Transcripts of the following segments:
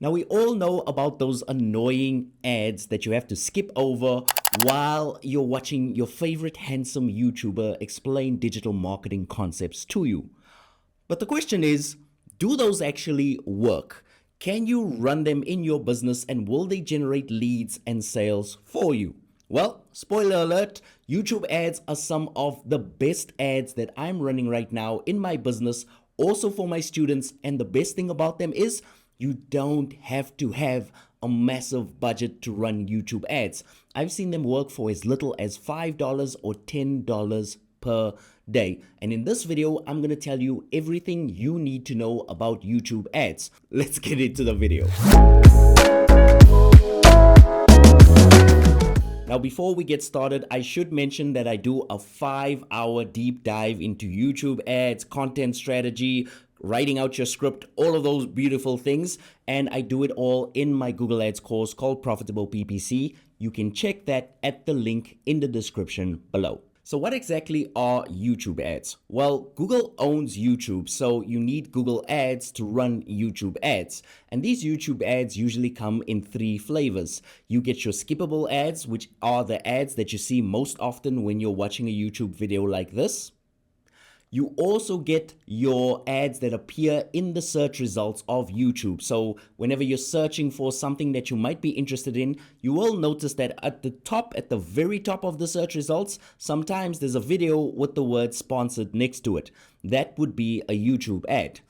Now, we all know about those annoying ads that you have to skip over while you're watching your favorite handsome YouTuber explain digital marketing concepts to you. But the question is, do those actually work? Can you run them in your business and will they generate leads and sales for you? Well, spoiler alert, YouTube ads are some of the best ads that I'm running right now in my business, also for my students. And the best thing about them is you don't have to have a massive budget to run YouTube ads. I've seen them work for as little as $5 or $10 per day. And in this video, I'm going to tell you everything you need to know about YouTube ads. Let's get into the video. Now, before we get started, I should mention that I do a 5-hour deep dive into YouTube ads, content strategy, writing out your script, all of those beautiful things. And I do it all in my Google Ads course called Profitable PPC. You can check that at the link in the description below. So what exactly are YouTube ads? Well, Google owns YouTube, so you need Google Ads to run YouTube ads. And these YouTube ads usually come in 3 flavors. You get your skippable ads, which are the ads that you see most often when you're watching a YouTube video like this. You also get your ads that appear in the search results of YouTube. So whenever you're searching for something that you might be interested in, you will notice that at the very top of the search results, sometimes there's a video with the word sponsored next to it. That would be a YouTube ad.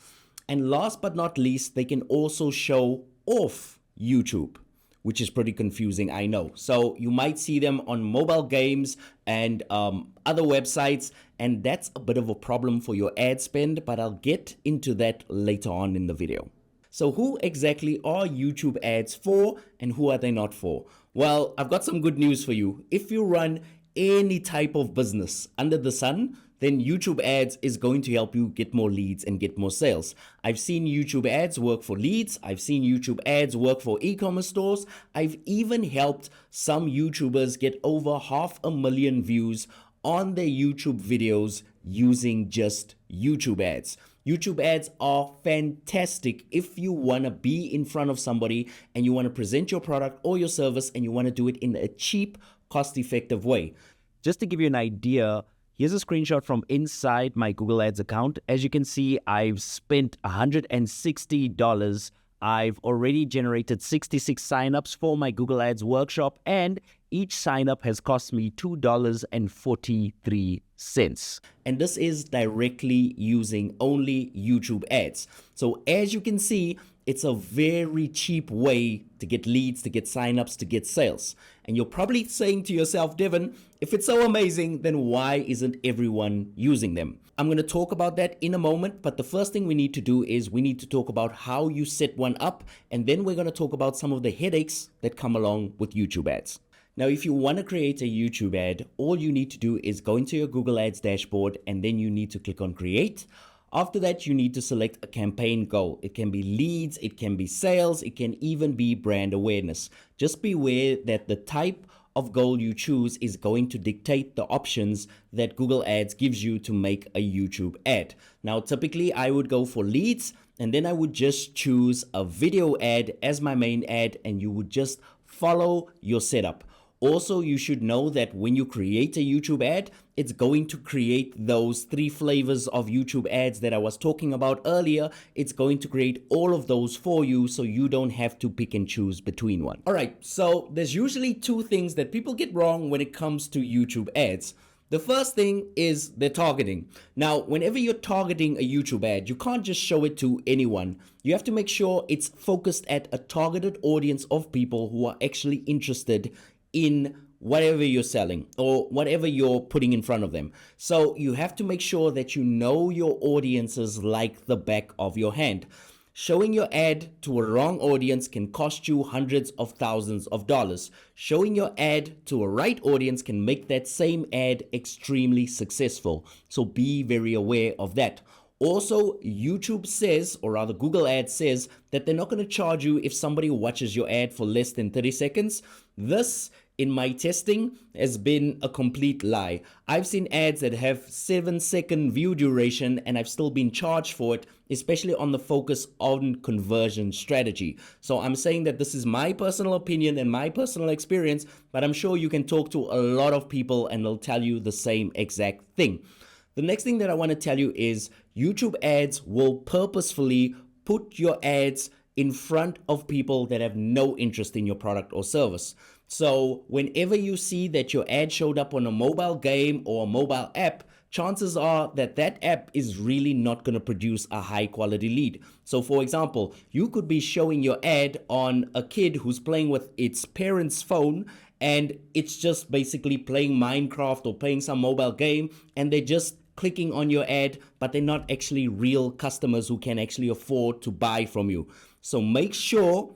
And last but not least, they can also show off YouTube, which is pretty confusing, I know. So you might see them on mobile games and other websites, and that's a bit of a problem for your ad spend, but I'll get into that later on in the video. So who exactly are YouTube ads for and who are they not for? Well, I've got some good news for you. If you run any type of business under the sun, then YouTube ads is going to help you get more leads and get more sales. I've seen YouTube ads work for leads. I've seen YouTube ads work for e-commerce stores. I've even helped some YouTubers get over 500,000 views on their YouTube videos using just YouTube ads. YouTube ads are fantastic if you want to be in front of somebody and you want to present your product or your service and you want to do it in a cheap, cost-effective way. Just to give you an idea, here's a screenshot from inside my Google Ads account. As you can see, I've spent $160. I've already generated 66 signups for my Google Ads workshop, and each signup has cost me $2.43. And this is directly using only YouTube ads. So as you can see, it's a very cheap way to get leads, to get signups, to get sales. And you're probably saying to yourself, Devin, if it's so amazing, then why isn't everyone using them? I'm going to talk about that in a moment, but the first thing we need to do is we need to talk about how you set one up, and then we're going to talk about some of the headaches that come along with YouTube ads. Now, if you want to create a YouTube ad, all you need to do is go into your Google Ads dashboard, and then you need to click on Create. After that, you need to select a campaign goal. It can be leads, it can be sales, it can even be brand awareness. Just beware that the type of goal you choose is going to dictate the options that Google Ads gives you to make a YouTube ad. Now, typically I would go for leads, and then I would just choose a video ad as my main ad, and you would just follow your setup. Also, you should know that when you create a YouTube ad, it's going to create those 3 flavors of YouTube ads that I was talking about earlier. It's going to create all of those for you so you don't have to pick and choose between one. All right, so there's usually 2 things that people get wrong when it comes to YouTube ads. The first thing is their targeting. Now, whenever you're targeting a YouTube ad, you can't just show it to anyone. You have to make sure it's focused at a targeted audience of people who are actually interested in whatever you're selling or whatever you're putting in front of them. So you have to make sure that you know your audiences like the back of your hand. Showing your ad to a wrong audience can cost you hundreds of thousands of dollars. Showing your ad to a right audience can make that same ad extremely successful. So be very aware of that. Also, YouTube says, or rather Google Ads says, that they're not going to charge you if somebody watches your ad for less than 30 seconds. This in my testing has been a complete lie. I've seen ads that have 7-second view duration and I've still been charged for it, especially on the focus on conversion strategy. So I'm saying that this is my personal opinion and my personal experience, but I'm sure you can talk to a lot of people and they'll tell you the same exact thing. The next thing that I want to tell you is YouTube ads will purposefully put your ads in front of people that have no interest in your product or service. So whenever you see that your ad showed up on a mobile game or a mobile app, chances are that that app is really not going to produce a high quality lead. So for example, you could be showing your ad on a kid who's playing with its parents' phone, and it's just basically playing Minecraft or playing some mobile game, and they're just clicking on your ad, but they're not actually real customers who can actually afford to buy from you. So make sure,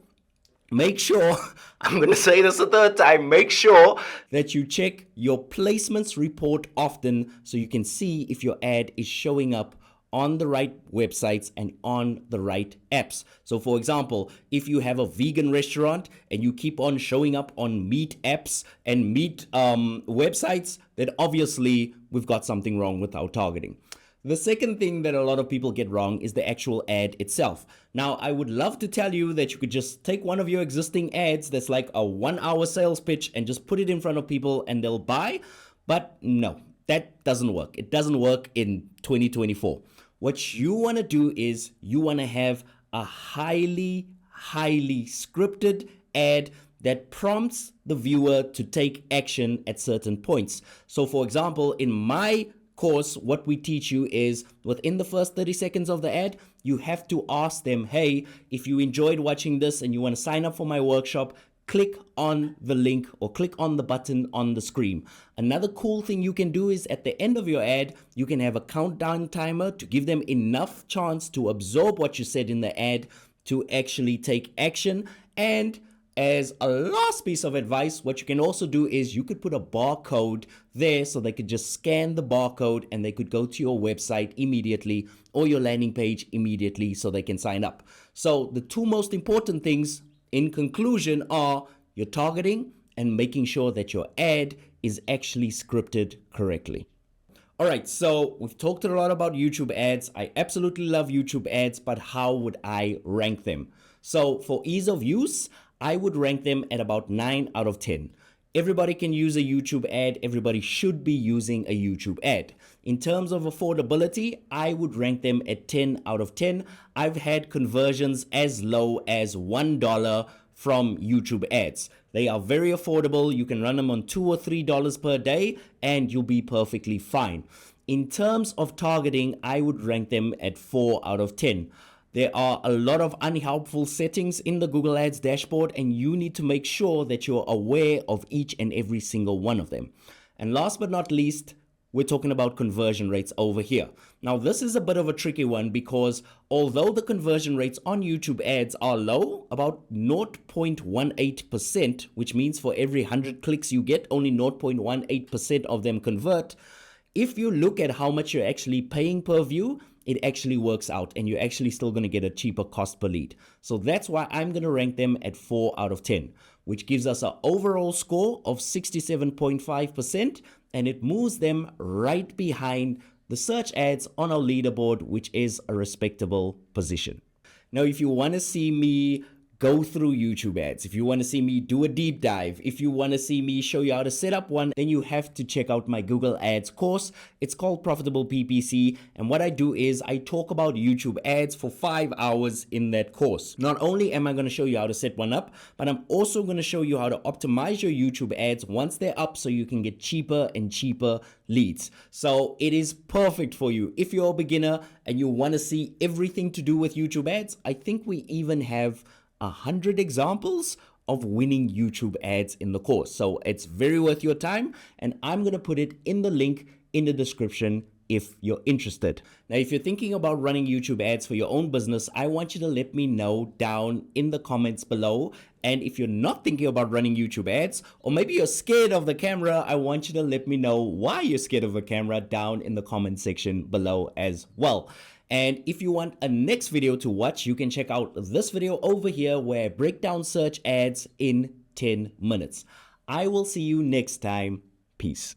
I'm going to say this a third time, make sure that you check your placements report often so you can see if your ad is showing up on the right websites and on the right apps. So for example, if you have a vegan restaurant and you keep on showing up on meat apps and meat websites, then obviously we've got something wrong with our targeting. The second thing that a lot of people get wrong is the actual ad itself. Now, I would love to tell you that you could just take one of your existing ads that's like a 1-hour sales pitch and just put it in front of people and they'll buy, but no, that doesn't work. It doesn't work in 2024. What you want to do is you want to have a highly scripted ad that prompts the viewer to take action at certain points. So for example, in my course, what we teach you is within the first 30 seconds of the ad, you have to ask them, hey, if you enjoyed watching this and you want to sign up for my workshop, click on the link or click on the button on the screen. Another cool thing you can do is at the end of your ad, you can have a countdown timer to give them enough chance to absorb what you said in the ad to actually take action. And as a last piece of advice, what you can also do is you could put a barcode there so they could just scan the barcode and they could go to your website immediately or your landing page immediately so they can sign up. So the two most important things in conclusion are your targeting and making sure that your ad is actually scripted correctly. All right, so we've talked a lot about YouTube ads. I absolutely love YouTube ads, but how would I rank them? So for ease of use, I would rank them at about 9 out of 10. Everybody can use a YouTube ad. Everybody should be using a YouTube ad. In terms of affordability, I would rank them at 10 out of 10. I've had conversions as low as $1 from YouTube ads. They are very affordable. You can run them on $2 or $3 per day and you'll be perfectly fine. In terms of targeting, I would rank them at 4 out of 10. There are a lot of unhelpful settings in the Google Ads dashboard, and you need to make sure that you're aware of each and every single one of them. And last but not least, we're talking about conversion rates over here. Now, this is a bit of a tricky one because although the conversion rates on YouTube ads are low, about 0.18%, which means for every 100 clicks you get, only 0.18% of them convert. If you look at how much you're actually paying per view, it actually works out and you're actually still going to get a cheaper cost per lead. So that's why I'm going to rank them at 4 out of 10, which gives us an overall score of 67.5%, and it moves them right behind the search ads on our leaderboard, which is a respectable position. Now, if you want to see me go through YouTube ads, if you want to see me do a deep dive, if you want to see me show you how to set up one, then you have to check out my Google Ads course. It's called Profitable PPC. And what I do is I talk about YouTube ads for 5 hours in that course. Not only am I going to show you how to set one up, but I'm also going to show you how to optimize your YouTube ads once they're up so you can get cheaper and cheaper leads. So it is perfect for you. If you're a beginner and you want to see everything to do with YouTube ads, I think we even have 100 examples of winning YouTube ads in the course. So it's very worth your time, and I'm going to put it in the link in the description if you're interested. Now, if you're thinking about running YouTube ads for your own business, I want you to let me know down in the comments below. And if you're not thinking about running YouTube ads, or maybe you're scared of the camera, I want you to let me know why you're scared of the camera down in the comment section below as well. And if you want a next video to watch, you can check out this video over here where I break down search ads in 10 minutes. I will see you next time. Peace.